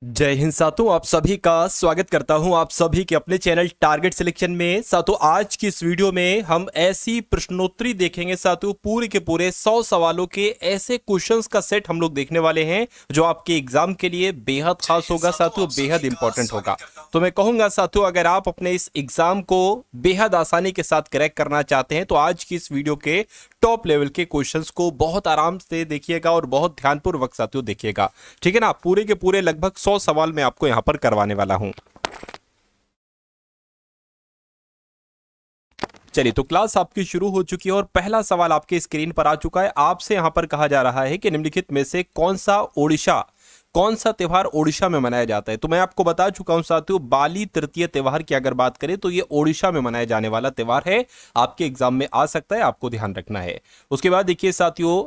जय हिंद साथियों, आप सभी का स्वागत करता हूं आप सभी के अपने चैनल टारगेट सिलेक्शन में। साथियों, आज की इस वीडियो में हम ऐसी प्रश्नोत्तरी देखेंगे साथियों, पूरे के पूरे 100 सवालों के ऐसे क्वेश्चंस का सेट हम लोग देखने वाले हैं जो आपके एग्जाम के लिए बेहद खास होगा साथियों, बेहद इंपॉर्टेंट होगा। तो मैं कहूंगा साथियों, अगर आप अपने इस एग्जाम को बेहद आसानी के साथ क्रैक करना चाहते हैं तो आज की इस वीडियो के टॉप लेवल के क्वेश्चंस को बहुत आराम से देखिएगा और बहुत ध्यानपूर्वक साथियों देखिएगा। ठीक है ना, पूरे के पूरे लगभग 100 सवाल मैं आपको यहां पर करवाने वाला हूं। चलिए, तो क्लास आपकी शुरू हो चुकी है और पहला सवाल आपके स्क्रीन पर आ चुका है। आपसे यहां पर कहा जा रहा है कि निम्नलिखित में से कौन सा त्योहार ओडिशा में मनाया जाता है। तो मैं आपको बता चुका हूं साथियों, बाली तृतीय त्योहार की अगर बात करें तो ये ओडिशा में मनाया जाने वाला त्योहार है। आपके एग्जाम में आ सकता है, आपको ध्यान रखना है। उसके बाद देखिए साथियों,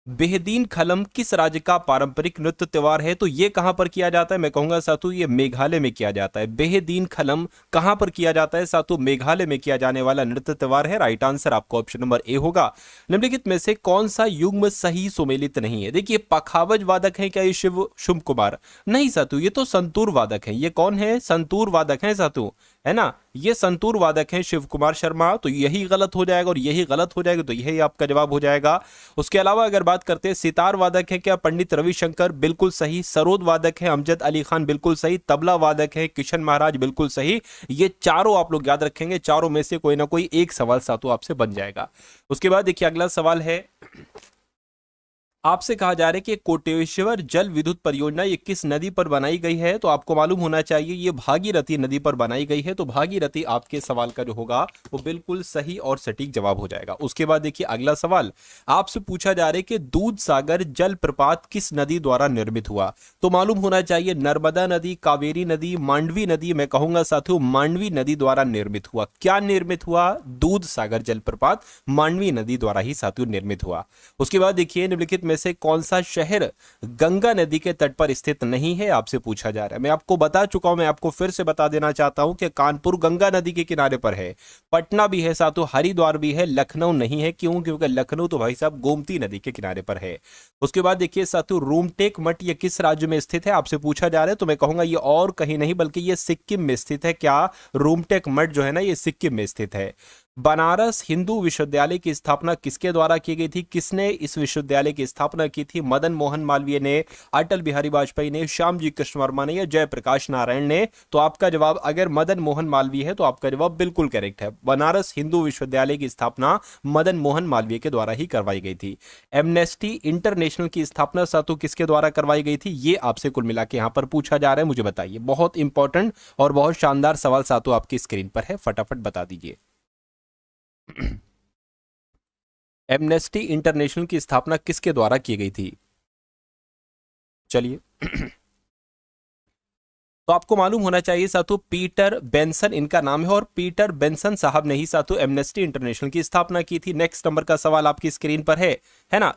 बेहदीन खलम किस राज्य का पारंपरिक नृत्य त्योहार है। तो ये कहां पर किया जाता है, मैं कहूंगा साथियों ये मेघालय में किया जाता है। बेहदीन खलम कहां पर किया जाता है साथियों, मेघालय में किया जाने वाला नृत्य त्योहार है। राइट आंसर आपको ऑप्शन नंबर ए होगा। निम्नलिखित में से कौन सा युग्म सही सुमेलित नहीं है। देखिए, पखावज वादक है क्या ये शिव शुभ कुमार? नहीं साथियों, ये तो संतूर वादक है। ये कौन है? संतूर वादक है साथियों, है ना, ये संतूर वादक हैं शिव कुमार शर्मा। तो यही गलत हो जाएगा और यही गलत हो जाएगा, तो यही आपका जवाब हो जाएगा। उसके अलावा अगर बात करते हैं, सितार वादक है क्या पंडित रविशंकर? बिल्कुल सही। सरोद वादक है अमजद अली खान? बिल्कुल सही। तबला वादक है किशन महाराज? बिल्कुल सही। ये चारों आप लोग याद रखेंगे, चारों में से कोई ना कोई एक सवाल सातों आपसे बन जाएगा। उसके बाद देखिए अगला सवाल है, आपसे कहा जा रहा है कि कोटेश्वर जल विद्युत परियोजना ये किस नदी पर बनाई गई है। तो आपको मालूम होना चाहिए ये भागीरथी नदी पर बनाई गई है। तो भागीरथी आपके सवाल का जो होगा वो बिल्कुल सही और सटीक जवाब हो जाएगा। उसके बाद देखिए अगला सवाल, आपसे पूछा जा रहा है कि दूध सागर जल प्रपात किस नदी द्वारा निर्मित हुआ। तो मालूम होना चाहिए नर्मदा नदी, कावेरी नदी, मांडवी नदी। मैं कहूंगा साथियों मांडवी नदी द्वारा निर्मित हुआ। क्या निर्मित हुआ? दूध सागर जलप्रपात मांडवी नदी द्वारा ही साथियों निर्मित हुआ। उसके बाद देखिए, निम्नलिखित में से कौन सा शहर गंगा नदी के तट पर स्थित नहीं है, आपसे पूछा जा रहा है। मैं आपको बता चुका हूं, मैं आपको फिर से बता देना चाहता हूं कि कानपुर गंगा नदी के किनारे पर है, पटना भी है साथियों, हरिद्वार भी है, लखनऊ नहीं है। क्यों? क्योंकि लखनऊ तो भाई साहब गोमती नदी के किनारे पर है। उसके बाद देखिए साथियों, रूमटेक मठ ये किस राज्य में स्थित है, आपसे पूछा जा रहा है। तो मैं कहूंगा ये और कहीं नहीं बल्कि ये सिक्किम में स्थित है। क्या? रूमटेक मठ जो है ना, ये सिक्किम में स्थित है। बनारस हिंदू विश्वविद्यालय की स्थापना किसके द्वारा की गई थी? किसने इस विश्वविद्यालय की स्थापना की थी? मदन मोहन मालवीय ने, अटल बिहारी वाजपेयी ने, श्यामजी कृष्ण वर्मा ने या जयप्रकाश नारायण ने? तो आपका जवाब अगर मदन मोहन मालवीय है तो आपका जवाब बिल्कुल करेक्ट है। बनारस हिंदू विश्वविद्यालय की स्थापना मदन मोहन मालवीय के द्वारा ही करवाई गई थी। एमनेस्टी इंटरनेशनल की स्थापना सातु किसके द्वारा करवाई गई थी? ये आपसे कुल मिला के यहां पर पूछा जा रहा है, मुझे बताइए। बहुत इंपॉर्टेंट और बहुत शानदार सवाल सातु आपकी स्क्रीन पर है, फटाफट बता दीजिए। एमनेस्टी इंटरनेशनल की स्थापना किसके द्वारा की गई थी? चलिए तो आपको मालूम होना चाहिए साथू, पीटर बेंसन इनका नाम है और पीटर बेंसन साहब ने ही साथू एमनेस्टी इंटरनेशनल की स्थापना की थी। नेक्स्ट नंबर का सवाल आपकी स्क्रीन पर है ना।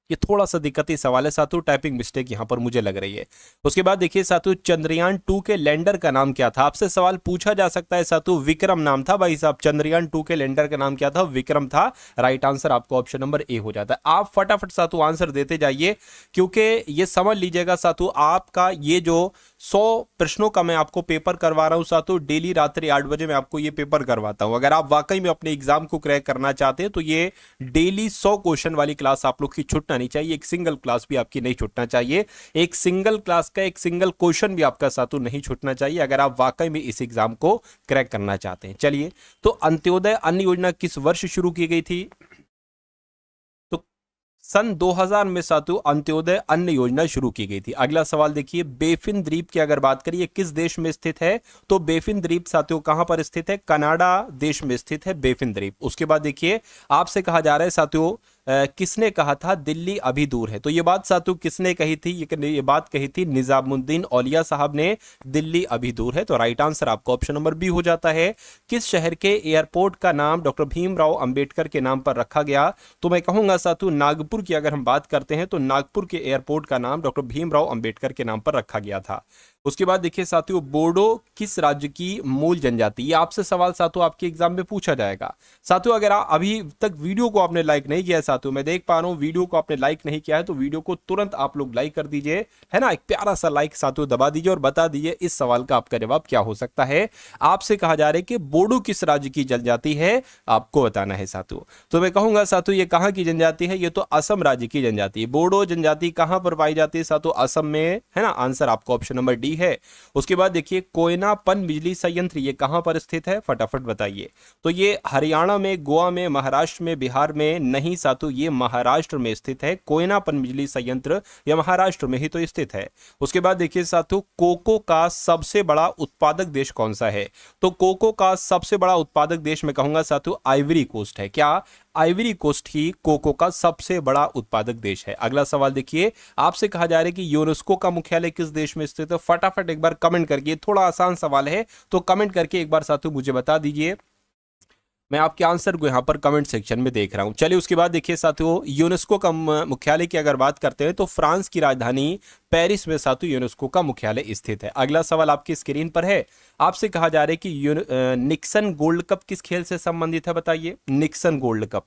ये थोड़ा सा दिक्कती सवाल है साथियों, टाइपिंग मिस्टेक यहां पर मुझे लग रही है। उसके बाद देखिए साथियों, चंद्रयान 2 के लैंडर का नाम क्या था? आपसे सवाल पूछा जा सकता है साथियों, विक्रम नाम था भाई साहब। चंद्रयान 2 के लैंडर का नाम क्या था? विक्रम था। राइट आंसर आपको ऑप्शन नंबर ए हो जाता है। आप फटाफट साथियों आंसर देते जाइए, क्योंकि ये समझ लीजिएगा साथियों, आपका ये जो 100 प्रश्नों का मैं आपको पेपर करवा रहा हूं साथियों, डेली रात्रि 8 बजे मैं आपको ये पेपर करवाता हूं। अगर आप वाकई में अपने एग्जाम को क्रैक करना चाहते हैं तो ये डेली 100 क्वेश्चन वाली क्लास आप लोग की छूटना नहीं चाहिए। एक सिंगल क्लास भी आपकी नहीं छूटना चाहिए, एक सिंगल क्लास का एक सिंगल क्वेश्चन भी आपका साथियों नहीं छूटना चाहिए, अगर आप वाकई में इस एग्जाम को क्रैक करना चाहते हैं। चलिए, तो अंत्योदय अन्न योजना किस वर्ष शुरू की गई थी? तो सन 2000 में साथियों अंत्योदय अन्न योजना शुरू की गई थी। अगला सवाल देखिए, बेफिन द्वीप की अगर बात करिए किस देश में स्थित है? तो बेफिन द्वीप साथियों कहां पर स्थित है? कनाडा देश में स्थित है बेफिन द्वीप। उसके बाद देखिए, आपसे कहा जा रहा है साथियों, किसने कहा था दिल्ली अभी दूर है? तो ये बात साथियों किसने कही थी? ये बात कही थी निजामुद्दीन औलिया साहब ने, दिल्ली अभी दूर है। तो राइट आंसर आपको ऑप्शन नंबर बी हो जाता है। किस शहर के एयरपोर्ट का नाम डॉक्टर भीमराव अंबेडकर के नाम पर रखा गया? तो मैं कहूंगा साथियों, नागपुर की अगर हम बात करते हैं तो नागपुर के एयरपोर्ट का नाम डॉक्टर भीमराव अंबेडकर के नाम पर रखा गया था। उसके बाद देखिए साथियों, बोडो किस राज्य की मूल जनजाति? ये आपसे सवाल साथियों आपके एग्जाम में पूछा जाएगा। साथियों अगर आप अभी तक वीडियो को आपने लाइक नहीं किया साथियों, साथियों, मैं देख पा रहा हूं वीडियो को आपने लाइक नहीं किया है तो वीडियो को तुरंत आप लोग लाइक कर दीजिए, है ना, एक प्यारा सा लाइक साथियों दबा दीजिए और बता दीजिए इस सवाल का आपका जवाब क्या हो सकता है। आपसे कहा जा रहा है कि बोडो किस राज्य की जनजाति है, आपको बताना है साथियों। तो मैं कहूंगा साथियों ये कहां की जनजाति है, ये तो असम राज्य की जनजाति है। बोडो जनजाति कहां पर पाई जाती है साथियों, असम में, है ना। आंसर आपको ऑप्शन नंबर डी है। उसके बाद देखिए कोयना पन बिजली संयंत्र ये कहां पर स्थित है, फटाफट बताइए। तो ये हरियाणा में, गोवा में, महाराष्ट्र में, बिहार में नहीं साथियों, ये महाराष्ट्र में स्थित है। कोयना पन बिजली संयंत्र ये महाराष्ट्र में ही तो स्थित है। उसके बाद देखिए साथियों कोको का सबसे बड़ा उत्पादक देश कौन सा है, तो कोको का सबसे बड़ा उत्पादक देश मैं कहूंगा साथियों आइवरी कोस्ट है। क्या आइवरी कोस्ट ही कोको का सबसे बड़ा उत्पादक देश है। अगला सवाल देखिए, आपसे कहा जा रहा है कि यूनेस्को का मुख्यालय किस देश में स्थित है। फटाफट एक बार कमेंट करके, थोड़ा आसान सवाल है तो कमेंट करके एक बार साथियों मुझे बता दीजिए। मैं आपके आंसर को यहां पर कमेंट सेक्शन में देख रहा हूं। चलिए उसके बाद देखिए साथियों यूनेस्को का मुख्यालय की अगर बात करते हैं तो फ्रांस की राजधानी पेरिस में साथियों यूनेस्को का मुख्यालय स्थित है। अगला सवाल आपकी स्क्रीन पर है, आपसे कहा जा रहा है कि निक्सन गोल्ड कप किस खेल से संबंधित है, बताइए। निक्सन गोल्ड कप,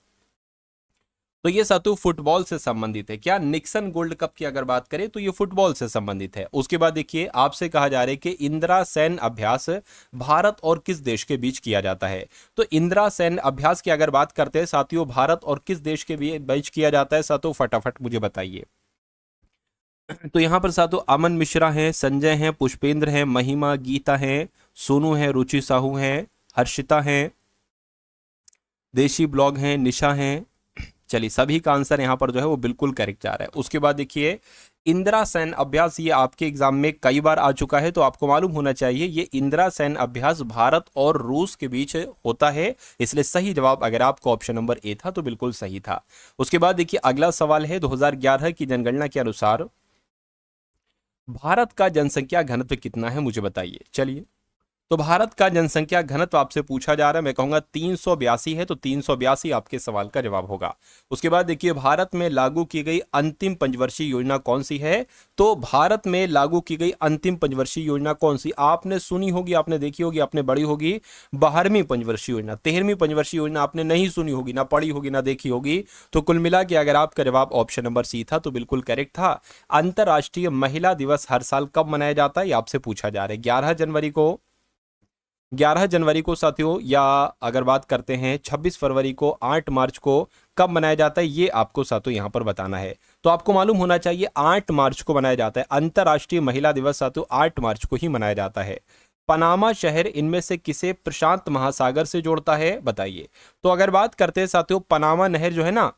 तो ये साथियों फुटबॉल से संबंधित है। क्या निक्सन गोल्ड कप की अगर बात करें तो ये फुटबॉल से संबंधित है। उसके बाद देखिए आपसे कहा जा रहा है कि इंदिरा सैन्य अभ्यास भारत और किस देश के बीच किया जाता है। तो इंदिरा सैन्य अभ्यास की अगर बात करते हैं साथियों भारत और किस देश के बीच किया जाता है साथियों, फटाफट मुझे बताइए। तो यहां पर साथियों अमन मिश्रा है, संजय है, पुष्पेंद्र है, महिमा, गीता है, सोनू है, रुचि साहू है, हर्षिता है, देशी ब्लॉग है, निशा है। चलिए सभी का आंसर यहां पर जो है वो बिल्कुल करेक्ट जा रहा है। उसके बाद देखिए इंदिरा सैन्य अभ्यास ये आपके एग्जाम में कई बार आ चुका है तो आपको मालूम होना चाहिए ये इंदिरा सैन्य अभ्यास भारत और रूस के बीच होता है, इसलिए सही जवाब अगर आपको ऑप्शन नंबर ए था तो बिल्कुल सही था। उसके बाद देखिए अगला सवाल है 2011 की जनगणना के अनुसार भारत का जनसंख्या घनत्व कितना है, मुझे बताइए। चलिए तो भारत का जनसंख्या घनत्व आपसे पूछा जा रहा है, मैं कहूंगा 382 है, तो 382 आपके सवाल का जवाब होगा। उसके बाद देखिए भारत में लागू की गई अंतिम पंचवर्षीय योजना कौन सी है, तो भारत में लागू की गई अंतिम पंचवर्षीय योजना कौन सी, आपने सुनी होगी, आपने देखी होगी, आपने पढ़ी होगी 12वीं पंचवर्षीय योजना। 13वीं पंचवर्षीय योजना आपने नहीं सुनी होगी, ना पढ़ी होगी, ना देखी होगी। तो कुल मिला के अगर आपका जवाब ऑप्शन नंबर सी था तो बिल्कुल करेक्ट था। अंतरराष्ट्रीय महिला दिवस हर साल कब मनाया जाता है, ये आपसे पूछा जा रहा है। 11 जनवरी को, 11 जनवरी को साथियों, या अगर बात करते हैं 26 फरवरी को, 8 मार्च को, कब मनाया जाता है ये आपको साथियों यहां पर बताना है। तो आपको मालूम होना चाहिए 8 मार्च को मनाया जाता है। अंतरराष्ट्रीय महिला दिवस साथियों 8 मार्च को ही मनाया जाता है। पनामा शहर इनमें से किसे प्रशांत महासागर से जोड़ता है, बताइए। तो अगर बात करते हैं साथियों पनामा नहर जो है ना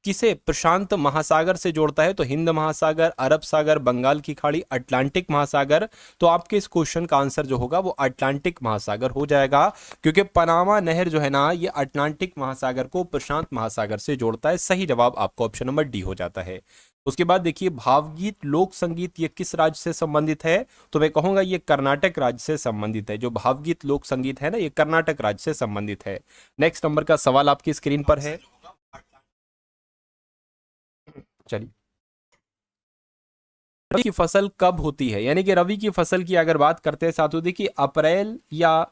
किसे प्रशांत महासागर से जोड़ता है, तो हिंद महासागर, अरब सागर, बंगाल की खाड़ी, अटलांटिक महासागर। तो आपके इस क्वेश्चन का आंसर जो होगा वो अटलांटिक महासागर हो जाएगा, क्योंकि पनामा नहर जो है ना ये अटलांटिक महासागर को प्रशांत महासागर से जोड़ता है। सही जवाब आपको ऑप्शन नंबर डी हो जाता है। उसके बाद देखिए भावगीत लोक संगीत ये किस राज्य से संबंधित है, तो मैं कहूंगा ये कर्नाटक राज्य से संबंधित है। जो भावगीत लोक संगीत है ना ये कर्नाटक राज्य से संबंधित है। नेक्स्ट नंबर का सवाल आपकी स्क्रीन पर है। चलिए रबी की फसल कब होती है, यानी कि रबी की फसल की अगर बात करते हैं साथियों देखिए अप्रैल या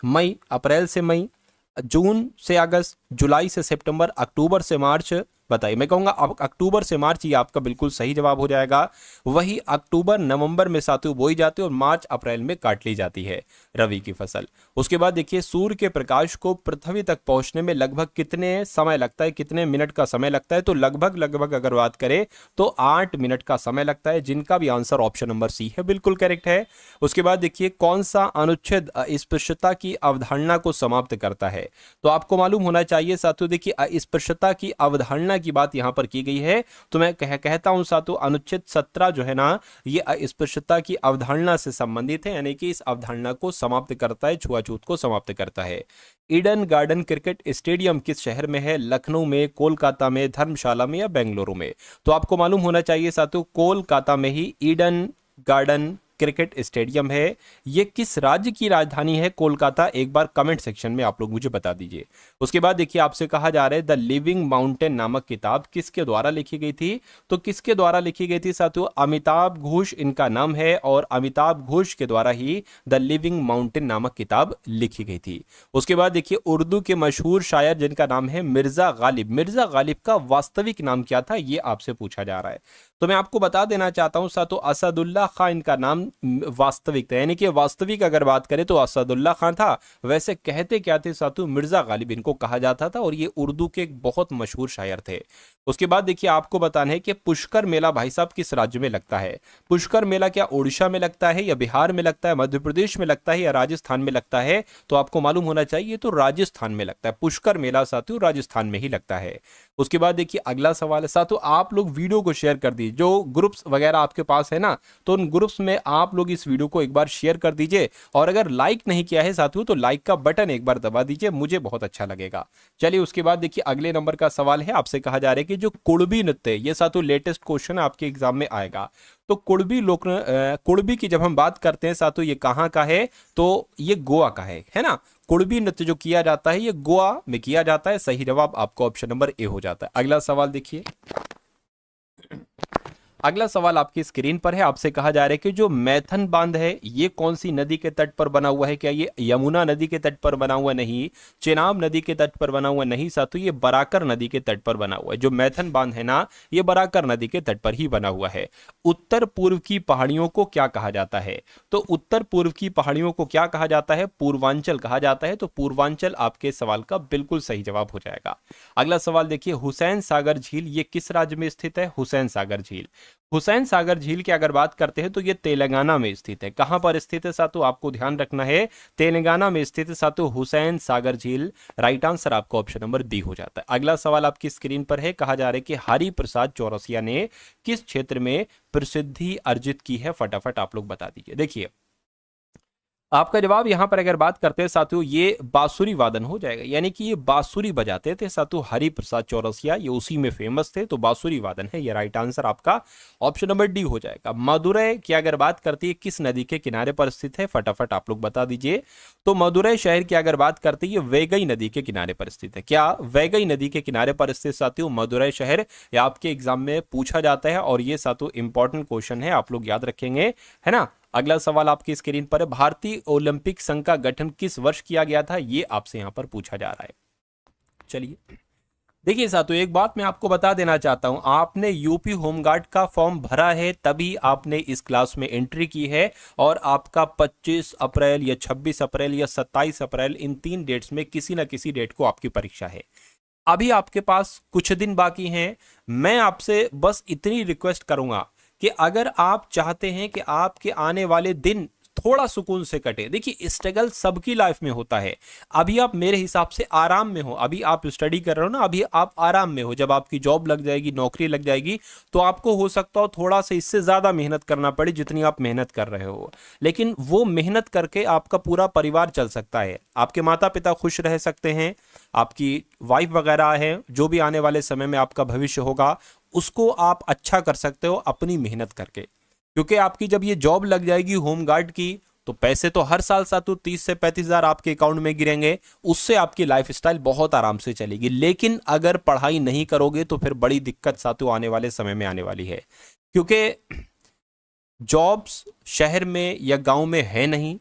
मई, अप्रैल से मई, जून से अगस्त, जुलाई से सितंबर, अक्टूबर से मार्च, बताइए। मैं कहूंगा अक्टूबर से मार्च ये आपका बिल्कुल सही जवाब हो जाएगा। वही अक्टूबर नवंबर में साथियों बोई जाती है और मार्च अप्रैल में काट ली जाती है रबी की फसल। उसके बाद देखिए सूर्य के प्रकाश को पृथ्वी तक पहुंचने में लगभग कितने समय लगता है, कितने मिनट का समय लगता है, तो लगभग अगर बात करें तो 8 मिनट का समय लगता है, जिनका भी आंसर ऑप्शन नंबर सी है बिल्कुल करेक्ट है। उसके बाद देखिए कौन सा अनुच्छेद अस्पृश्यता की अवधारणा को समाप्त करता है, तो आपको मालूम होना चाहिए साथियों देखिए अस्पृश्यता की अवधारणा की बात यहां पर की गई है, तो मैं कहता हूं साथियों अनुच्छेद 17 जो है ना ये अस्पृश्यता की अवधारणा से संबंधित है, यानी कि इस अवधारणा को समाप्त करता है, छुआछूत को समाप्त करता है। ईडन गार्डन क्रिकेट स्टेडियम किस शहर में है, लखनऊ में, कोलकाता में, धर्मशाला में या बेंगलुरु में, तो आपको मालूम होना चाहिए साथियों कोलकाता में ही ईडन गार्डन क्रिकेट स्टेडियम है? ये किस राज्य की राजधानी है कोलकाता? एक बार कमेंट सेक्शन में आप लोग मुझे बता दीजिए। उसके बाद देखिए आपसे कहा जा रहा है द लिविंग माउंटेन नामक किताब किसके द्वारा लिखी गई थी? तो किसके द्वारा लिखी गई थी साथियों? अमिताभ घोष इनका नाम है और अमिताभ घोष के द्वारा ही द लिविंग माउंटेन नामक किताब लिखी गई थी। उसके बाद देखिए उर्दू के मशहूर शायर जिनका नाम है मिर्जा गालिब, मिर्जा गालिब का वास्तविक नाम क्या था ये आपसे पूछा जा रहा है। तो मैं आपको बता देना चाहता हूं साथियों असदुल्ला खान इनका नाम वास्तविक था, यानी कि वास्तविक अगर बात करें तो असदुल्ला खान था। वैसे कहते क्या थे साथियों? मिर्जा गालिब इनको कहा जाता था और ये उर्दू के एक बहुत मशहूर शायर थे। उसके बाद देखिए आपको बताना है कि पुष्कर मेला भाई साहब किस राज्य में लगता है? पुष्कर मेला क्या उड़ीसा में लगता है या बिहार में लगता है, मध्य प्रदेश में लगता है या राजस्थान में लगता है? तो आपको मालूम होना चाहिए तो राजस्थान में लगता है। पुष्कर मेला साथियों राजस्थान में ही लगता है। उसके बाद देखिए अगला सवाल है साथियों, आप लोग वीडियो को शेयर कर दीजिए। जो ग्रुप्स वगैरह आपके पास है ना, तो उन ग्रुप्स में आप लोग इस वीडियो को एक बार शेयर कर दीजिए और अगर लाइक नहीं किया है साथियों तो लाइक का बटन एक बार दबा दीजिए, मुझे बहुत अच्छा लगेगा। चलिए उसके बाद देखिए अगले नंबर का सवाल है, आपसे कहा जा रहा है कि जो कुड़बी नृत्य, ये साथियों लेटेस्ट क्वेश्चन आपके एग्जाम में आएगा। तो कुड़बी लोक कुड़बी की जब हम बात करते हैं साथियों ये कहाँ का है? तो ये गोवा का है ना। कुड़बी नृत्य जो किया जाता है ये गोवा में किया जाता है। सही जवाब आपको ऑप्शन नंबर ए हो जाता है। अगला सवाल देखिए, अगला सवाल आपकी स्क्रीन पर है। आपसे कहा जा रहा है कि जो मैथन बांध है ये कौन सी नदी के तट पर बना हुआ है? क्या ये यमुना नदी के तट पर बना हुआ? नहीं। चेनाब नदी के तट पर बना हुआ? नहीं साथियों, ये बराकर नदी के तट पर बना हुआ है। जो मैथन बांध है ना ये बराकर नदी के तट पर ही बना हुआ है। उत्तर पूर्व की पहाड़ियों को क्या कहा जाता है? तो उत्तर पूर्व की पहाड़ियों को क्या कहा जाता है? पूर्वांचल कहा जाता है। तो पूर्वांचल आपके सवाल का बिल्कुल सही जवाब हो जाएगा। अगला सवाल देखिए, हुसैन सागर झील ये किस राज्य में स्थित है? हुसैन सागर झील, हुसैन सागर झील की अगर बात करते हैं तो ये तेलंगाना में स्थित है। कहां पर स्थित है साथियों? आपको ध्यान रखना है तेलंगाना में स्थित है साथियों हुसैन सागर झील। राइट आंसर आपको ऑप्शन नंबर बी हो जाता है। अगला सवाल आपकी स्क्रीन पर है, कहा जा रहा है कि हरि प्रसाद चौरसिया ने किस क्षेत्र में प्रसिद्धि अर्जित की है? फटाफट आप लोग बता दीजिए। देखिए आपका जवाब यहां पर अगर बात करते हैं साथियों ये बांसुरी वादन हो जाएगा, यानी कि ये बांसुरी बजाते थे साथियों हरि प्रसाद चौरसिया, ये उसी में फेमस थे। तो बांसुरी वादन है ये राइट आंसर आपका ऑप्शन नंबर डी हो जाएगा। मदुरै की अगर बात करती है किस नदी के किनारे पर स्थित है? फटाफट आप लोग बता दीजिए। तो मदुरै शहर की अगर बात करती है वैगई नदी के किनारे पर स्थित है। क्या वैगई नदी के किनारे पर स्थित साथियों मदुरै शहर? ये आपके एग्जाम में पूछा जाता है और ये साथियों इंपॉर्टेंट क्वेश्चन है, आप लोग याद रखेंगे, है ना। अगला सवाल आपकी स्क्रीन पर है, भारतीय ओलंपिक संघ का गठन किस वर्ष किया गया था? ये आपसे यहां पर पूछा जा रहा है। चलिए देखिए साथियों एक बात मैं आपको बता देना चाहता हूं, आपने यूपी होमगार्ड का फॉर्म भरा है तभी आपने इस क्लास में एंट्री की है और आपका 25 अप्रैल या 26 अप्रैल या 27 अप्रैल इन 3 डेट्स में किसी ना किसी डेट को आपकी परीक्षा है। अभी आपके पास कुछ दिन बाकी हैं। मैं आपसे बस इतनी रिक्वेस्ट करूंगा कि अगर आप चाहते हैं कि आपके आने वाले दिन थोड़ा सुकून से कटे, देखिए स्ट्रगल सबकी लाइफ में होता है। अभी आप मेरे हिसाब से आराम में हो, अभी आप स्टडी कर रहे हो ना, अभी आप आराम में हो। जब आपकी जॉब लग जाएगी, नौकरी लग जाएगी, तो आपको हो सकता हो थोड़ा सा इससे ज्यादा मेहनत करना पड़े जितनी आप मेहनत कर रहे हो, लेकिन वो मेहनत करके आपका पूरा परिवार चल सकता है। आपके माता पिता खुश रह सकते हैं, आपकी वाइफ वगैरह है, जो भी आने वाले समय में आपका भविष्य होगा उसको आप अच्छा कर सकते हो अपनी मेहनत करके। क्योंकि आपकी जब ये जॉब लग जाएगी होमगार्ड की तो पैसे तो हर साल साथियों 30 से 35 हजार आपके अकाउंट में गिरेंगे, उससे आपकी लाइफ स्टाइल बहुत आराम से चलेगी। लेकिन अगर पढ़ाई नहीं करोगे तो फिर बड़ी दिक्कत साथियों आने वाले समय में आने वाली है, क्योंकि जॉब्स शहर में या गांव में है नहीं।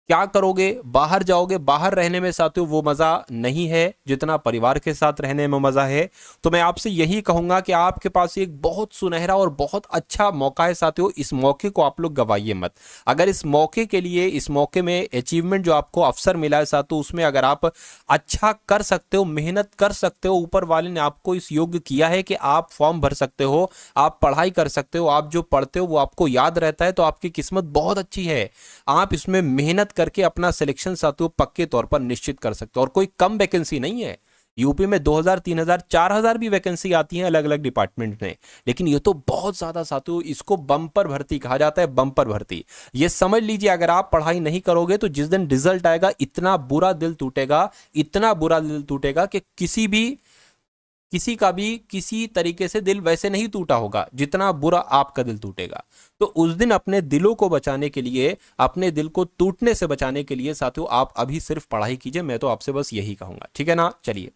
क्या करोगे? बाहर जाओगे, बाहर रहने में साथियों वो मजा नहीं है जितना परिवार के साथ रहने में मजा है। तो मैं आपसे यही कहूंगा कि आपके पास एक बहुत सुनहरा और बहुत अच्छा मौका है साथियों, इस मौके को आप लोग गवाइए मत। अगर इस मौके के लिए, इस मौके में अचीवमेंट जो आपको अवसर मिला है साथियों उसमें अगर आप अच्छा कर सकते हो, मेहनत कर सकते हो, ऊपर वाले ने आपको इस योग्य किया है कि आप फॉर्म भर सकते हो, आप पढ़ाई कर सकते हो, आप जो पढ़ते हो वो आपको याद रहता है, तो आपकी किस्मत बहुत अच्छी है। आप इसमें मेहनत करके अपना सिलेक्शन साथियों पक्के तौर पर निश्चित कर सकते हो। और कोई कम वैकेंसी नहीं है, यूपी में 2000, 3000, 4000 भी वैकेंसी आती है अलग अलग डिपार्टमेंट में, लेकिन ये तो बहुत ज्यादा साथियों, इसको बम्पर भर्ती कहा जाता है, बम्पर भर्ती। ये समझ लीजिए अगर आप पढ़ाई नहीं करोगे तो जिस दिन रिजल्ट आएगा इतना बुरा दिल टूटेगा, इतना बुरा दिल टूटेगा कि किसी भी किसी का भी किसी तरीके से दिल वैसे नहीं टूटा होगा जितना बुरा आपका दिल टूटेगा। तो उस दिन अपने दिलों को बचाने के लिए, अपने दिल को टूटने से बचाने के लिए साथियों, आप अभी सिर्फ पढ़ाई कीजिए। मैं तो आपसे बस यही कहूंगा, ठीक है ना। चलिए,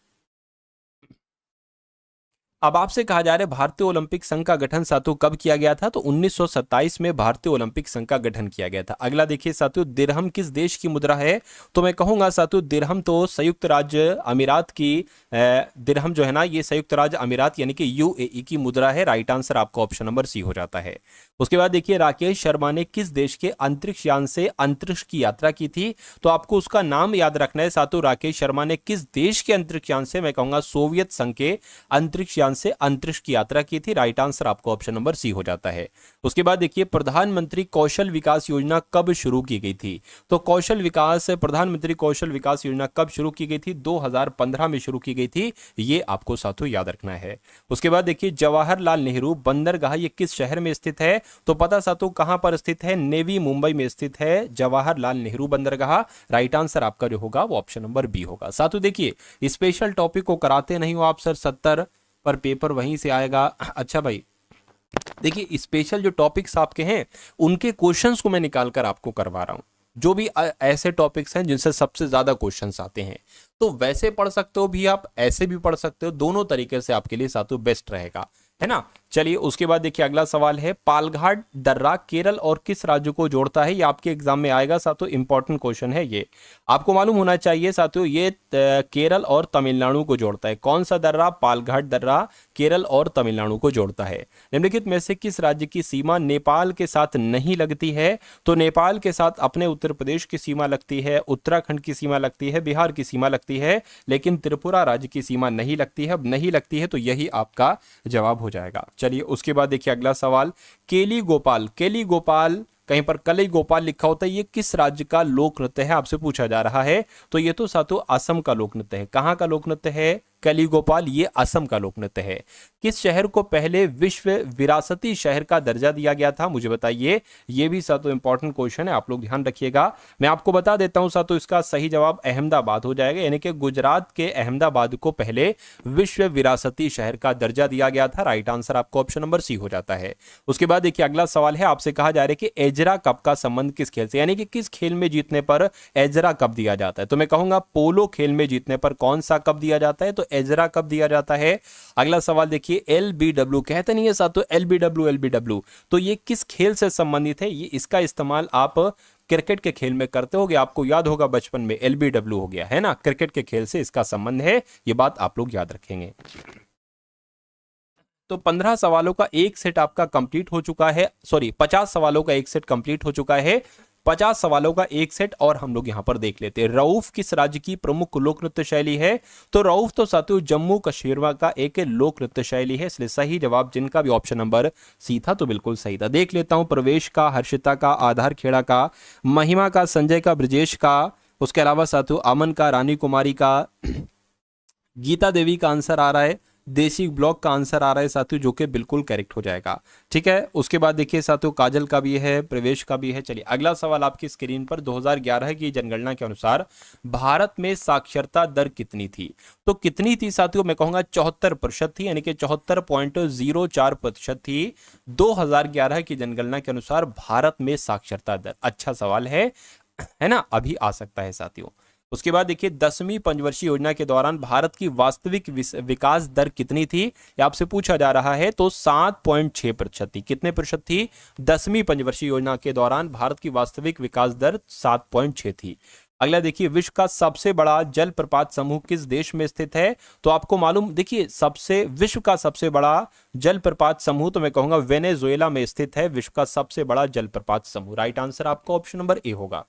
अब आपसे कहा जा रहा है भारतीय ओलंपिक संघ का गठन साथियों कब किया गया था, तो 1927 में भारतीय ओलंपिक संघ का गठन किया गया था। अगला देखिए साथियों, दिरहम किस देश की मुद्रा है, तो मैं कहूंगा साथियों दिरहम तो संयुक्त राज्य अमीरात की दिरहम जो है ना, ये संयुक्त राज्य अमीरात यानी कि यूएई की मुद्रा है। राइट आंसर आपका ऑप्शन नंबर सी हो जाता है। उसके बाद देखिए, राकेश शर्मा ने किस देश के अंतरिक्ष यान से अंतरिक्ष की यात्रा की थी, तो आपको उसका नाम याद रखना है साथियों। राकेश शर्मा ने किस देश के अंतरिक्ष यान से, मैं कहूंगा सोवियत संघ के अंतरिक्ष यान से अंतरिक्ष की यात्रा की थी। राइट आंसर आपको ऑप्शन नंबर सी हो जाता है। उसके बाद देखिए, प्रधानमंत्री कौशल विकास योजना कब शुरू की गई थी, तो प्रधानमंत्री कौशल विकास योजना कब शुरू की गई थी, 2015 में शुरू की गई थी। ये आपको साथियों याद रखना है। उसके बाद देखिए, जवाहरलाल नेहरू बंदरगाह ये किस शहर में स्थित है, तो पता साथियों कहां पर स्थित है, नेवी मुंबई में स्थित है जवाहरलाल नेहरू बंदरगाह। राइट आंसर आपका जो होगा वो ऑप्शन नंबर बी होगा। साथियों देखिए, स्पेशल टॉपिक को कराते नहीं हो आप सर, 70 पर पेपर वहीं से आएगा। अच्छा भाई, देखिए स्पेशल जो टॉपिक्स आपके हैं उनके क्वेश्चंस को मैं निकाल कर आपको करवा रहा हूं। जो भी ऐसे टॉपिक्स हैं जिनसे सबसे ज्यादा क्वेश्चंस आते हैं, तो वैसे पढ़ सकते हो भी आप, ऐसे भी पढ़ सकते हो, दोनों तरीके से आपके लिए साथियों बेस्ट रहेगा, है ना। चलिए, उसके बाद देखिए अगला सवाल है, पालघाट दर्रा केरल और किस राज्य को जोड़ता है, ये आपके एग्जाम में आएगा साथियों, इंपॉर्टेंट क्वेश्चन है ये, आपको मालूम होना चाहिए साथियों। ये केरल और तमिलनाडु को जोड़ता है। कौन सा दर्रा, पालघाट दर्रा केरल और तमिलनाडु को जोड़ता है। निम्नलिखित में से किस राज्य की सीमा नेपाल के साथ नहीं लगती है, तो नेपाल के साथ अपने उत्तर प्रदेश की सीमा लगती है, उत्तराखंड की सीमा लगती है, बिहार की सीमा लगती है, लेकिन त्रिपुरा राज्य की सीमा नहीं लगती है। अब नहीं लगती है तो यही आपका जवाब हो जाएगा। चलिए, उसके बाद देखिए अगला सवाल, केली गोपाल, केली गोपाल कहीं पर कलई गोपाल लिखा होता है, ये किस राज्य का लोक नृत्य है, आपसे पूछा जा रहा है। तो ये तो साथियों असम का लोक नृत्य है। कहां का लोक नृत्य है, कली गोपाल, ये असम का लोक नृत्य है। किस शहर को पहले विश्व विरासती शहर का दर्जा दिया गया था, मुझे बताइए। ये भी साथियों इंपॉर्टेंट क्वेश्चन है, आप लोग ध्यान रखिएगा। मैं आपको बता देता हूं साथियों, इसका सही जवाब अहमदाबाद हो जाएगा, यानी कि गुजरात के अहमदाबाद को पहले विश्व विरासती शहर का दर्जा दिया गया था। राइट आंसर आपको ऑप्शन नंबर सी हो जाता है। उसके बाद देखिए अगला सवाल है, आपसे कहा जा रहा है कि एजरा कप का संबंध किस खेल से, यानी कि किस खेल में जीतने पर एजरा कप दिया जाता है। तो मैं कहूंगा पोलो खेल में जीतने पर कौन सा कप दिया जाता है, तो एजरा कप दिया जाता है। अगला सवाल देखिए, एलबीडब्ल्यू कहते नहीं है साथियों, एलबीडब्ल्यू, तो ये किस खेल से संबंधित है, ये इसका इस्तेमाल आप क्रिकेट के खेल में करते होगे, आपको याद होगा बचपन में एलबीडब्ल्यू हो गया है ना, क्रिकेट के खेल से इसका संबंध है, ये बात आप लोग याद रखेंगे। तो 15 सवालों का एक सेट आपका कंप्लीट हो चुका है, सॉरी 50 सवालों का एक सेट कंप्लीट हो चुका है। 50 सवालों का एक सेट और हम लोग यहां पर देख लेते हैं। रऊफ किस राज्य की प्रमुख लोक नृत्य शैली है, तो रऊफ तो साथियों जम्मू कश्मीर का एक लोक नृत्य शैली है, इसलिए सही जवाब जिनका भी ऑप्शन नंबर सी था तो बिल्कुल सही था। देख लेता हूं, प्रवेश का, हर्षिता का, आधार खेड़ा का, महिमा का, संजय का, ब्रजेश का, उसके अलावा साथियों अमन का, रानी कुमारी का, गीता देवी का आंसर आ रहा है, देसी ब्लॉक का आंसर आ रहा है साथियों, जो कि बिल्कुल करेक्ट हो जाएगा। ठीक है, उसके बाद देखिए साथियों काजल का भी है, प्रवेश का भी है। चलिए अगला सवाल आपकी स्क्रीन पर, 2011 की जनगणना के अनुसार भारत में साक्षरता दर कितनी थी, तो कितनी थी साथियों, मैं कहूंगा 74% थी, यानी कि 74.04% थी 2011 की जनगणना के अनुसार भारत में साक्षरता दर। अच्छा सवाल है ना, अभी आ सकता है साथियों। उसके बाद देखिए 10वीं पंचवर्षीय योजना के दौरान भारत की वास्तविक विकास दर कितनी थी, ये आपसे पूछा जा रहा है, तो 7.6% थी। कितने प्रतिशत थी, 10वीं पंचवर्षीय योजना के दौरान भारत की वास्तविक विकास दर 7.6 थी। अगला देखिए, विश्व का सबसे बड़ा जलप्रपात समूह किस देश में स्थित है, तो आपको मालूम, देखिए विश्व का सबसे बड़ा जलप्रपात समूह, तो मैं कहूंगा वेनेजुएला में स्थित है विश्व का सबसे बड़ा जलप्रपात समूह। राइट आंसर आपका ऑप्शन नंबर ए होगा।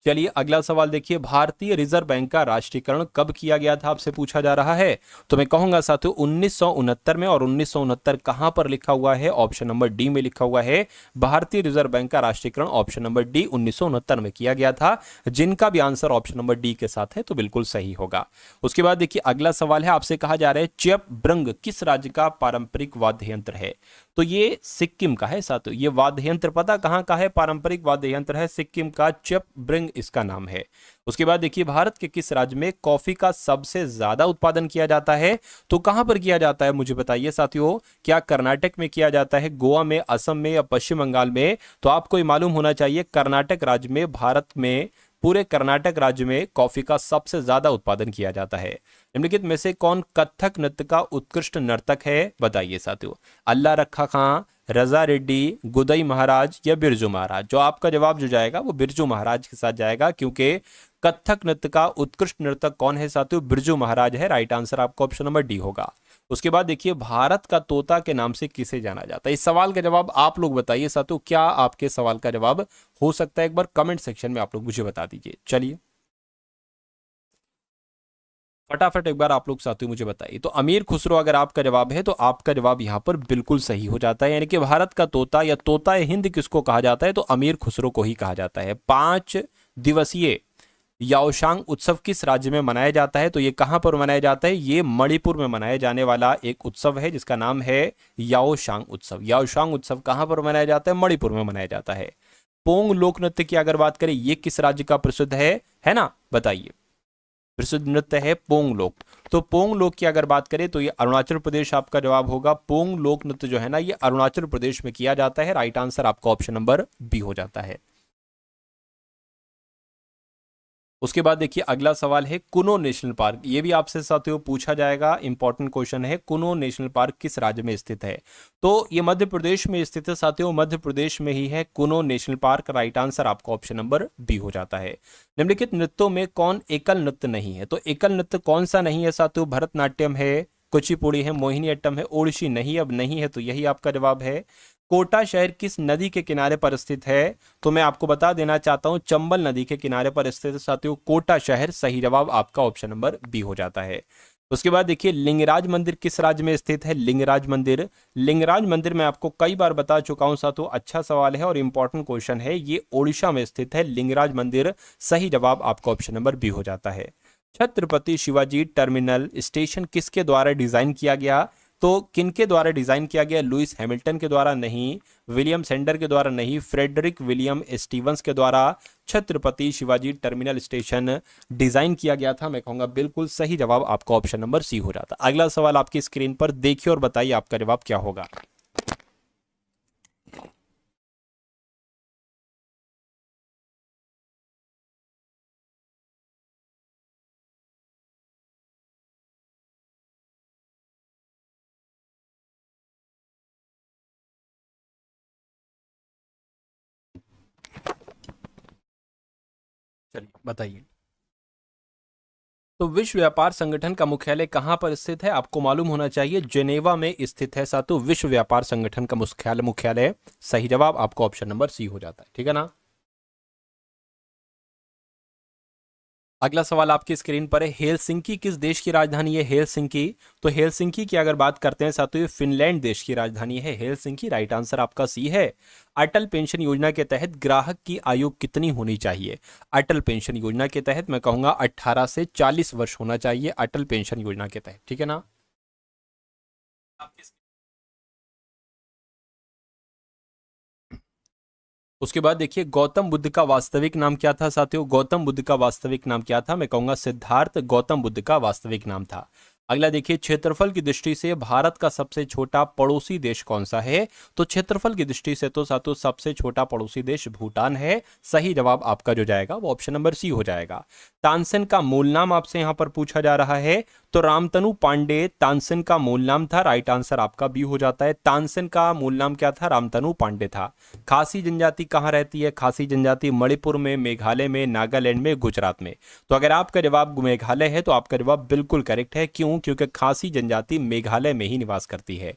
चलिए अगला सवाल देखिए, भारतीय रिजर्व बैंक का राष्ट्रीयकरण कब किया गया था, आपसे पूछा जा रहा है, तो मैं कहूंगा साथियों 1969 में, और 1969 कहां पर लिखा हुआ है, ऑप्शन नंबर डी में लिखा हुआ है। भारतीय रिजर्व बैंक का राष्ट्रीयकरण ऑप्शन नंबर डी 1969 में किया गया था। जिनका भी आंसर ऑप्शन नंबर डी के साथ है तो बिल्कुल सही होगा। उसके बाद देखिए अगला सवाल है, आपसे कहा जा रहा है चेप ब्रंग किस राज्य का पारंपरिक वाद्य यंत्र है, तो ये सिक्किम का है साथियों। ये वाद्य यंत्र पता कहां का है, पारंपरिक वाद्य यंत्र है सिक्किम का, चेप ब्रंग इसका नाम है। उसके बाद देखिए भारत के किस राज्य में कॉफी का सबसे ज्यादा उत्पादन किया जाता है? तो कहां पर किया जाता है मुझे बताइए साथियों। क्या कर्नाटक में किया जाता है, गोवा में, असम में या पश्चिम बंगाल में? तो आपको ये मालूम होना चाहिए कर्नाटक राज्य में, भारत में पूरे कर्नाटक राज्य में कॉफी का सबसे ज्यादा उत्पादन किया जाता है। निम्नलिखित में से कौन कथक नृत्य का उत्कृष्ट नर्तक है? बताइए साथियों। अल्लाह रखा खां, रजा रेड्डी, गुदई महाराज या बिरजू महाराज? जो आपका जवाब जो जाएगा वो बिरजू महाराज के साथ जाएगा, क्योंकि कथक नृत्य का उत्कृष्ट नर्तक कौन है साथियों? बिरजू महाराज है। राइट आंसर आपका ऑप्शन नंबर डी होगा। उसके बाद देखिए भारत का तोता के नाम से किसे जाना जाता है? इस सवाल का जवाब आप लोग बताइए साथियों। क्या आपके सवाल का जवाब हो सकता है? एक बार कमेंट सेक्शन में आप लोग मुझे बता दीजिए। चलिए फटाफट एक बार आप लोग साथियों मुझे बताइए। तो अमीर खुसरो अगर आपका जवाब है तो आपका जवाब यहां पर बिल्कुल सही हो जाता है। यानी कि भारत का तोता या तोता हिंद किसको कहा जाता है? तो अमीर खुसरो को ही कहा जाता है। 5 दिवसीय याओशांग उत्सव किस राज्य में मनाया जाता है? तो ये कहां पर मनाया जाता है? ये मणिपुर में मनाया जाने वाला एक उत्सव है जिसका नाम है याओशांग उत्सव। याओशांग उत्सव कहां पर मनाया जाता है? मणिपुर में मनाया जाता है। पोंग लोक नृत्य की अगर बात करें, ये किस राज्य का प्रसिद्ध है ना? बताइए। प्रसिद्ध नृत्य है पोंग लोक। तो पोंग लोक की अगर बात करें तो ये अरुणाचल प्रदेश आपका जवाब होगा। पोंग लोक नृत्य जो है ना ये अरुणाचल प्रदेश में किया जाता है। राइट आंसर आपका ऑप्शन नंबर बी हो जाता है। उसके बाद देखिए अगला सवाल है कुनो नेशनल पार्क। ये भी आपसे साथियों पूछा जाएगा, इंपॉर्टेंट क्वेश्चन है। कुनो नेशनल पार्क किस राज्य में स्थित है? तो ये मध्य प्रदेश में स्थित है साथियों। मध्य प्रदेश में ही है कुनो नेशनल पार्क। राइट आंसर आपका ऑप्शन नंबर बी हो जाता है। निम्नलिखित नृत्यों में कौन एकल नृत्य नहीं है? तो एकल नृत्य कौन सा नहीं है साथियों? भरतनाट्यम है, कुचिपुड़ी है, मोहिनीअट्टम है, ओडिसी नहीं। अब नहीं है तो यही आपका जवाब है। कोटा शहर किस नदी के किनारे पर स्थित है? तो मैं आपको बता देना चाहता हूं चंबल नदी के किनारे पर स्थित है साथियों कोटा शहर। सही जवाब आपका ऑप्शन नंबर बी हो जाता है। उसके बाद देखिए लिंगराज मंदिर किस राज्य में स्थित है? लिंगराज मंदिर, लिंगराज मंदिर मैं आपको कई बार बता चुका हूं साथियों। अच्छा सवाल है और इंपॉर्टेंट क्वेश्चन है। ये ओडिशा में स्थित है लिंगराज मंदिर। सही जवाब आपका ऑप्शन नंबर बी हो जाता है। छत्रपति शिवाजी टर्मिनल स्टेशन किसके द्वारा डिजाइन किया गया? तो किनके द्वारा डिजाइन किया गया? लुइस हैमिल्टन के द्वारा नहीं, विलियम सेंडर के द्वारा नहीं, फ्रेडरिक विलियम स्टीवंस के द्वारा Chhatrapati Shivaji terminal station design किया गया था। मैं कहूंगा बिल्कुल सही जवाब आपका ऑप्शन नंबर सी हो जाता। अगला सवाल आपकी स्क्रीन पर देखिए और बताइए आपका जवाब क्या होगा। चलिए बताइए। तो विश्व व्यापार संगठन का मुख्यालय कहां पर स्थित है? आपको मालूम होना चाहिए जेनेवा में स्थित है साथियों विश्व व्यापार संगठन का मुख्यालय। सही जवाब आपको ऑप्शन नंबर सी हो जाता है। ठीक है ना। अगला सवाल आपकी स्क्रीन पर है हेलसिंकी किस देश की राजधानी है? हेलसिंकी, तो हेलसिंकी की अगर बात करते हैं साथियों फिनलैंड देश की राजधानी है हेलसिंकी। राइट आंसर आपका सी है। अटल पेंशन योजना के तहत ग्राहक की आयु कितनी होनी चाहिए? अटल पेंशन योजना के तहत मैं कहूंगा 18 से 40 वर्ष होना चाहिए अटल पेंशन योजना के तहत। ठीक है ना। उसके बाद देखिए गौतम बुद्ध का वास्तविक नाम क्या था साथियों? गौतम बुद्ध का वास्तविक नाम क्या था? मैं कहूंगा सिद्धार्थ गौतम बुद्ध का वास्तविक नाम था। अगला देखिए क्षेत्रफल की दृष्टि से भारत का सबसे छोटा पड़ोसी देश कौन सा है? तो क्षेत्रफल की दृष्टि से तो साथियों सबसे छोटा पड़ोसी देश भूटान है। सही जवाब आपका जो जाएगा वो ऑप्शन नंबर सी हो जाएगा। तानसेन का मूल नाम आपसे यहां पर पूछा जा रहा है। तो रामतनु पांडे तानसेन का मूल नाम था। राइट आंसर आपका बी हो जाता है। तानसेन का मूल नाम क्या था? रामतनु पांडे था। खासी जनजाति कहाँ रहती है? खासी जनजाति मणिपुर में, मेघालय में, नागालैंड में, गुजरात में। तो अगर आपका जवाब मेघालय है तो आपका जवाब बिल्कुल करेक्ट है। क्यों? क्योंकि खासी जनजाति मेघालय में ही निवास करती है।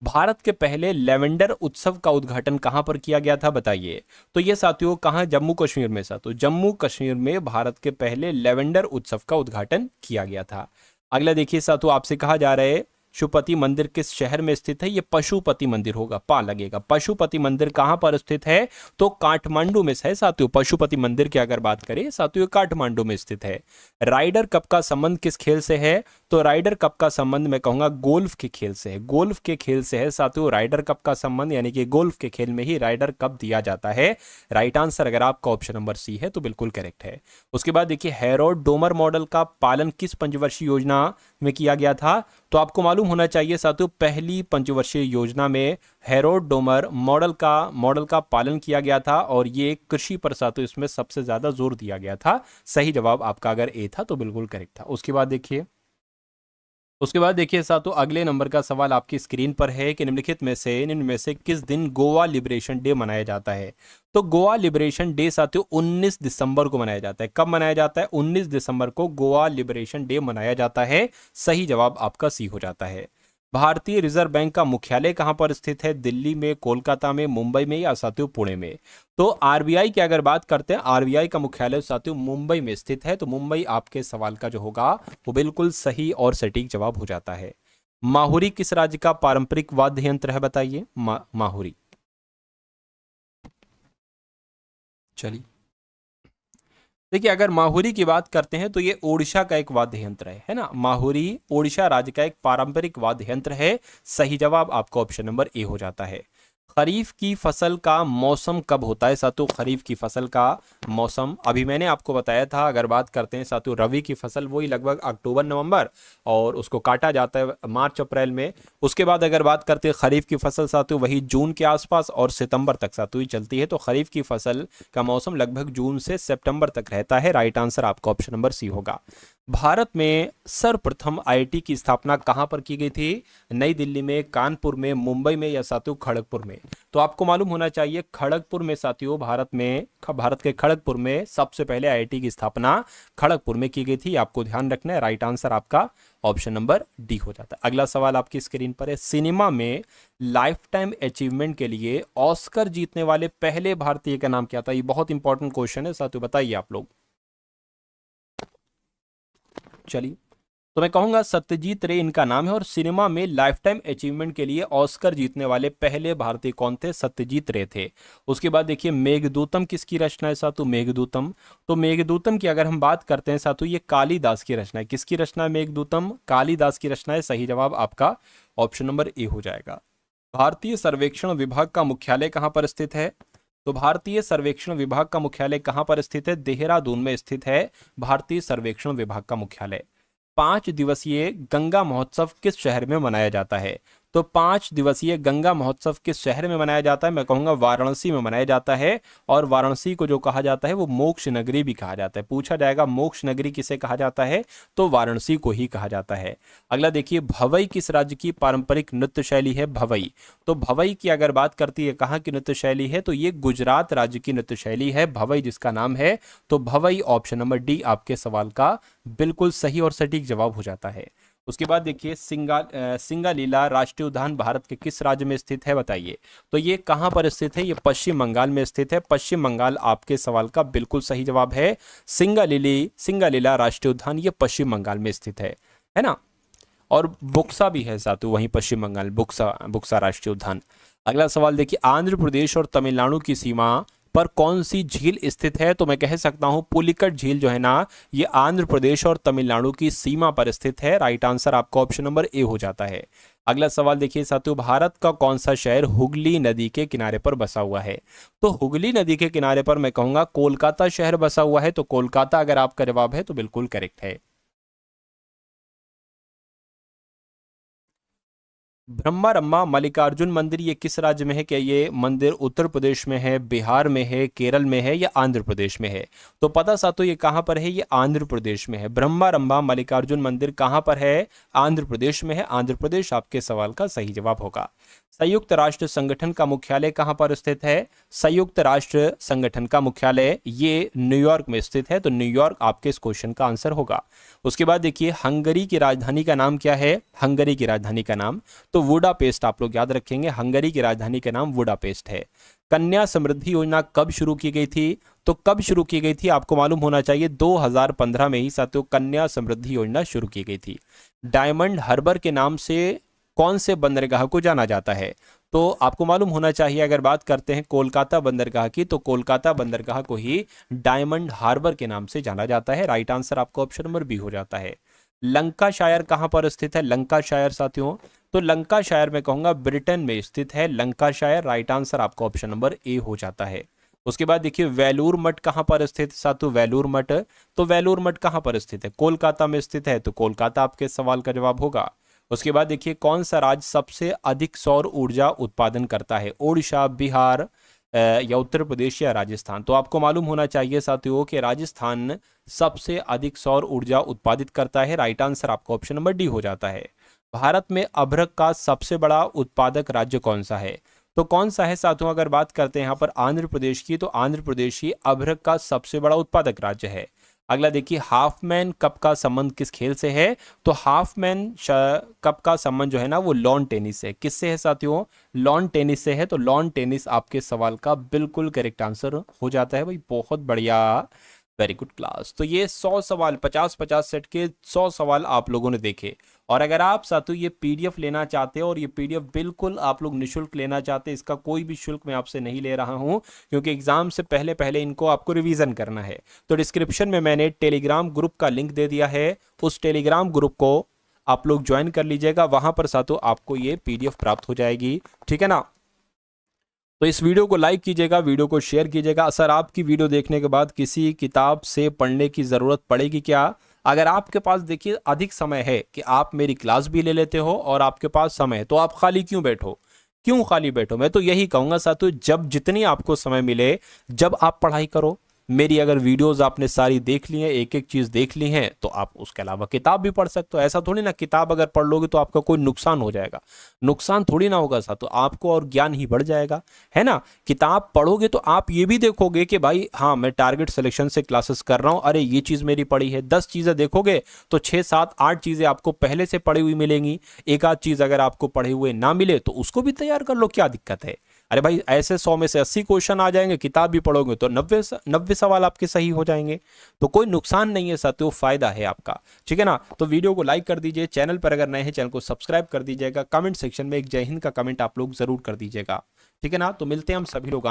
भारत के पहले लेवेंडर उत्सव का उद्घाटन कहां पर किया गया था? बताइए। तो ये साथियों कहां? जम्मू कश्मीर में। साथियों जम्मू कश्मीर में भारत के पहले लेवेंडर उत्सव का उद्घाटन किया गया था। अगला देखिए साथियों आपसे कहा जा रहा है पशुपति मंदिर किस शहर में स्थित है? ये पशुपति मंदिर होगा, पा लगेगा। पशुपति मंदिर कहां पर स्थित है? तो काठमांडू में है साथियों। पशुपति मंदिर की अगर बात करें साथियों, काठमांडू में स्थित है। राइडर कप का संबंध किस खेल से है? तो राइडर कप का संबंध मैं कहूंगा गोल्फ के खेल से है। गोल्फ के खेल से है साथियों राइडर कप का संबंध, यानी कि गोल्फ के खेल में ही राइडर कप दिया जाता है। राइट आंसर अगर आपका ऑप्शन नंबर सी है तो बिल्कुल करेक्ट है। उसके बाद देखिए, हैरोल्ड डोमर मॉडल का पालन किस पंचवर्षीय योजना में किया गया था? तो आपको मालूम होना चाहिए साथियों, पहली पंचवर्षीय योजना में हैरोल्ड डोमर मॉडल का पालन किया गया था, और ये कृषि पर साथियों इसमें सबसे ज्यादा जोर दिया गया था। सही जवाब आपका अगर ए था तो बिल्कुल करेक्ट था। उसके बाद देखिए साथियों, अगले नंबर का सवाल आपकी स्क्रीन पर है कि निम्नलिखित में से इनमें से किस दिन गोवा लिबरेशन डे मनाया जाता है? तो गोवा लिबरेशन डे साथियों 19 दिसंबर को मनाया जाता है। कब मनाया जाता है? 19 दिसंबर को गोवा लिबरेशन डे मनाया जाता है। सही जवाब आपका सी हो जाता है। भारतीय रिजर्व बैंक का मुख्यालय कहां पर स्थित है? दिल्ली में, कोलकाता में, मुंबई में या साथियों पुणे में? तो आरबीआई की अगर बात करते हैं, आरबीआई का मुख्यालय साथियों मुंबई में स्थित है। तो मुंबई आपके सवाल का जो होगा वो बिल्कुल सही और सटीक जवाब हो जाता है। माहुरी किस राज्य का पारंपरिक वाद्य यंत्र है? बताइए। माहुरी, चलिए देखिए, अगर माहुरी की बात करते हैं तो ये ओडिशा का एक वाद्य यंत्र है ना। माहुरी ओडिशा राज्य का एक पारंपरिक वाद्य यंत्र है। सही जवाब आपका ऑप्शन नंबर ए हो जाता है। खरीफ की फसल का मौसम कब होता है साथियों? खरीफ की फसल का मौसम अभी मैंने आपको बताया था। अगर बात करते हैं साथियों रबी की फसल, वही लगभग अक्टूबर नवंबर, और उसको काटा जाता है मार्च अप्रैल में। उसके बाद अगर बात करते हैं खरीफ की फसल साथियों, वही जून के आसपास और सितंबर तक साथियों चलती है। तो खरीफ की फसल का मौसम लगभग जून से सितंबर तक रहता है। राइट आंसर आपका ऑप्शन नंबर सी होगा। भारत में सर्वप्रथम आईआईटी की स्थापना कहां पर की गई थी? नई दिल्ली में, कानपुर में, मुंबई में या साथियों खड़गपुर में? तो आपको मालूम होना चाहिए खड़गपुर में साथियों, भारत के खड़गपुर में सबसे पहले आईआईटी की स्थापना खड़गपुर में की गई थी। आपको ध्यान रखना है। राइट आंसर आपका ऑप्शन नंबर डी हो जाता है। अगला सवाल आपकी स्क्रीन पर है, सिनेमा में लाइफ टाइम अचीवमेंट के लिए ऑस्कर जीतने वाले पहले भारतीय का नाम क्या था? ये बहुत इंपॉर्टेंट क्वेश्चन है साथियों, बताइए आप लोग। चलिए, तो मैं कहूंगा सत्यजीत रे इनका नाम है, और सिनेमा में लाइफ टाइम अचीवमेंट के लिए ऑस्कर जीतने वाले पहले भारतीय कौन थे? सत्यजीत रे थे। उसके बाद देखिए, मेघदूतम किसकी रचना है सातु? मेघदूतम, तो मेघदूतम की अगर हम बात करते हैं सातु, ये कालिदास की रचना है। किसकी रचना है मेघदूतम? कालिदास की रचना है। सही जवाब आपका ऑप्शन नंबर ए हो जाएगा। भारतीय सर्वेक्षण विभाग का मुख्यालय कहां पर स्थित है? तो भारतीय सर्वेक्षण विभाग का मुख्यालय कहां पर स्थित है? देहरादून में स्थित है भारतीय सर्वेक्षण विभाग का मुख्यालय। 5 दिवसीय गंगा महोत्सव किस शहर में मनाया जाता है? तो 5 दिवसीय गंगा महोत्सव किस शहर में मनाया जाता है? मैं कहूंगा वाराणसी में मनाया जाता है। और वाराणसी को जो कहा जाता है वो मोक्ष नगरी भी कहा जाता है। पूछा जाएगा मोक्ष नगरी किसे कहा जाता है? तो वाराणसी को ही कहा जाता है। अगला देखिए, भवई किस राज्य की पारंपरिक नृत्य शैली है? भवई, तो भवई की अगर बात करती है कहाँ की नृत्य शैली है? तो ये गुजरात राज्य की नृत्य शैली है भवई, जिसका नाम है। तो भवई ऑप्शन नंबर डी आपके सवाल का बिल्कुल सही और सटीक जवाब हो जाता है। उसके बाद देखिए, सिंगालीला राष्ट्रीय उद्यान भारत के किस राज्य में स्थित है? बताइए। तो ये कहां पर स्थित है? ये पश्चिम बंगाल में स्थित है। पश्चिम बंगाल आपके सवाल का बिल्कुल सही जवाब है। सिंगालीला राष्ट्रीय उद्यान ये पश्चिम बंगाल में स्थित है ना। और बुक्सा भी है साथियों वहीं पश्चिम बंगाल, बुक्सा राष्ट्रीय उद्यान। अगला सवाल देखिए, आंध्र प्रदेश और तमिलनाडु की सीमा पर कौन सी झील स्थित है? तो मैं कह सकता हूं पुलिकट झील जो है ना, ये आंध्र प्रदेश और तमिलनाडु की सीमा पर स्थित है। राइट आंसर आपका ऑप्शन नंबर ए हो जाता है। अगला सवाल देखिए साथियों, भारत का कौन सा शहर हुगली नदी के किनारे पर बसा हुआ है? तो हुगली नदी के किनारे पर मैं कहूंगा कोलकाता शहर बसा हुआ है। तो कोलकाता अगर आपका जवाब है तो बिल्कुल करेक्ट है। ब्रह्मारम्मा मल्लिकार्जुन मंदिर ये किस राज्य में है? क्या ये मंदिर उत्तर प्रदेश में है, बिहार में है, केरल में है या आंध्र प्रदेश में है? तो पता सातो ये कहां पर है? ये आंध्र प्रदेश में है। ब्रह्मारम्मा मल्लिकार्जुन मंदिर कहां पर है? आंध्र प्रदेश में है। आंध्र प्रदेश आपके सवाल का सही जवाब होगा। संयुक्त राष्ट्र संगठन का मुख्यालय कहां पर स्थित है? संयुक्त राष्ट्र संगठन का मुख्यालय ये न्यूयॉर्क में स्थित है। तो न्यूयॉर्क आपके इस क्वेश्चन का आंसर होगा। उसके बाद देखिए, हंगरी की राजधानी का नाम क्या है? हंगरी की राजधानी का नाम तो वुडापेस्ट, आप लोग याद रखेंगे हंगरी की राजधानी का नाम वुडापेस्ट है। कन्या समृद्धि योजना कब शुरू की गई थी? तो कब शुरू की गई थी आपको मालूम होना चाहिए, 2015 में ही साथियों कन्या समृद्धि योजना शुरू की गई थी। डायमंड हार्बर के नाम से कौन से बंदरगाह को जाना जाता है? तो आपको मालूम होना चाहिए, अगर बात करते हैं कोलकाता बंदरगाह की, तो कोलकाता बंदरगाह को ही डायमंड हार्बर के नाम से जाना जाता है। राइट आंसर आपको ऑप्शन नंबर बी हो जाता है। लंकाशायर कहां पर स्थित है? लंकाशायर साथियों, तो लंकाशायर मैं कहूंगा ब्रिटेन में स्थित है लंकाशायर। राइट आंसर आपका ऑप्शन नंबर ए हो जाता है। उसके बाद देखिए वेलूर मठ कहां पर स्थित साथियों? वेलूर मठ, तो वेलूर मठ कहां पर स्थित है? कोलकाता में स्थित है, तो कोलकाता आपके सवाल का जवाब होगा। उसके बाद देखिए कौन सा राज्य सबसे अधिक सौर ऊर्जा उत्पादन करता है? ओडिशा, बिहार या उत्तर प्रदेश या राजस्थान? तो आपको मालूम होना चाहिए साथियों कि राजस्थान सबसे अधिक सौर ऊर्जा उत्पादित करता है। राइट आंसर आपका ऑप्शन नंबर डी हो जाता है। भारत में अभ्रक का सबसे बड़ा उत्पादक राज्य कौन सा है? तो कौन सा है साथियों? अगर बात करते हैं यहाँ पर आंध्र प्रदेश की, तो आंध्र प्रदेश ही अभ्रक का सबसे बड़ा उत्पादक राज्य है। अगला देखिए हाफमैन कप का संबंध किस खेल से है? तो हाफमैन कप का संबंध जो है ना वो लॉन टेनिस है। किससे है साथियों? लॉन टेनिस से है। तो लॉन टेनिस आपके सवाल का बिल्कुल करेक्ट आंसर हो जाता है भाई, बहुत बढ़िया, वेरी गुड क्लास। तो ये 100 सवाल 50-50 सेट के 100 सवाल आप लोगों ने देखे। और अगर आप साथियों ये पीडीएफ लेना चाहते हो, और ये पीडीएफ बिल्कुल आप लोग निशुल्क लेना चाहते हैं, इसका कोई भी शुल्क मैं आपसे नहीं ले रहा हूं, क्योंकि एग्जाम से पहले पहले इनको आपको रिवीजन करना है। तो डिस्क्रिप्शन में मैंने टेलीग्राम ग्रुप का लिंक दे दिया है, उस टेलीग्राम ग्रुप को आप लोग ज्वाइन कर लीजिएगा, वहां पर साथियों आपको ये पीडीएफ प्राप्त हो जाएगी, ठीक है ना। तो इस वीडियो को लाइक कीजिएगा, वीडियो को शेयर कीजिएगा। सर आपकी वीडियो देखने के बाद किसी किताब से पढ़ने की ज़रूरत पड़ेगी क्या? अगर आपके पास देखिए अधिक समय है कि आप मेरी क्लास भी ले लेते हो और आपके पास समय है, तो आप खाली क्यों बैठो? क्यों खाली बैठो? मैं तो यही कहूँगा साथियों, जब जितनी आपको समय मिले जब आप पढ़ाई करो। मेरी अगर वीडियोस आपने सारी देख ली हैं, एक एक चीज़ देख ली हैं, तो आप उसके अलावा किताब भी पढ़ सकते हो। ऐसा थोड़ी ना किताब अगर पढ़ लोगे तो आपका कोई नुकसान हो जाएगा, नुकसान थोड़ी ना होगा साथ, तो आपको और ज्ञान ही बढ़ जाएगा, है ना। किताब पढ़ोगे तो आप ये भी देखोगे कि भाई हाँ मैं टारगेट सिलेक्शन से क्लासेस कर रहा हूँ, अरे ये चीज़ मेरी पढ़ी है। 10 चीज़ें देखोगे तो 6, 7, 8 चीज़ें आपको पहले से पढ़ी हुई मिलेंगी। एक आध चीज़ अगर आपको पढ़े हुए ना मिले तो उसको भी तैयार कर लो, क्या दिक्कत है? अरे भाई ऐसे 100 में से 80 क्वेश्चन आ जाएंगे, किताब भी पढ़ोगे तो 90 सवाल आपके सही हो जाएंगे। तो कोई नुकसान नहीं है साथियों, फायदा है आपका, ठीक है ना। तो वीडियो को लाइक कर दीजिए, चैनल पर अगर नए हैं चैनल को सब्सक्राइब कर दीजिएगा, कमेंट सेक्शन में एक जय हिंद का कमेंट आप लोग जरूर कर दीजिएगा, ठीक है ना। तो मिलते हैं हम सभी लोग